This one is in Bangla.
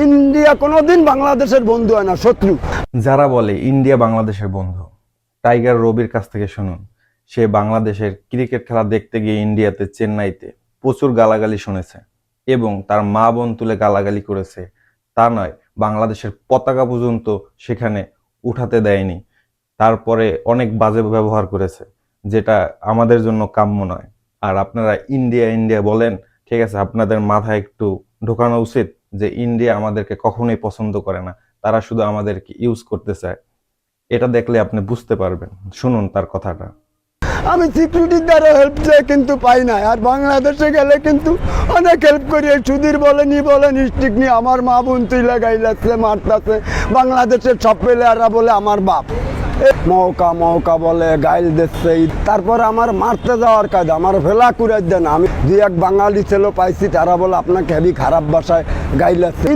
ইন্ডিয়া কোনোদিন বাংলাদেশের বন্ধু হয় না, শত্রু। যারা বলে ইন্ডিয়া বাংলাদেশের বন্ধু, টাইগার রবির কাছ থেকে শুনুন। সে বাংলাদেশের ক্রিকেট খেলা দেখতে গিয়ে ইন্ডিয়াতে, চেন্নাইতে প্রচুর গালাগালি শুনেছে এবং তার মা বোন তুলে গালাগালি করেছে। তা নয়, বাংলাদেশের পতাকা পর্যন্ত সেখানে উঠাতে দেয়নি। তারপরে অনেক বাজে ব্যবহার করেছে, যেটা আমাদের জন্য কাম্য নয়। আর আপনারা ইন্ডিয়া ইন্ডিয়া বলেন, ঠিক আছে, আপনাদের মাথায় একটু ঢোকানো উচিত যে ইন্ডিয়া আমাদেরকে কখনোই পছন্দ করে না, তারা শুধু আমাদেরকে ইউজ করতে চায়। এটা দেখলে আপনি বুঝতে পারবেন। শুনুন তার কথাটা। আমি সিকিউরিটির দ্বারা হেল্প চাই কিন্তু পাই না। আর বাংলাদেশে গেলে কিন্তু অনেক হেল্প করি, সুধীর বলেনি বলেন স্টিক নিয়ে আমার মা বোন তুই লাগাইলাছে, মারতাছে। বাংলাদেশের সব প্লেয়াররা বলে আমার বাপ, মৌকা মৌকা বলে গাইল দিচ্ছে। তারপর আমার মারতে যাওয়ার কাজ, আমার ভেলা করে দেন। আমি দুই এক বাঙালি ছেলে পাইছি, তারা বলে আপনাকে হেভি খারাপ ভাষায় গাইলাছে।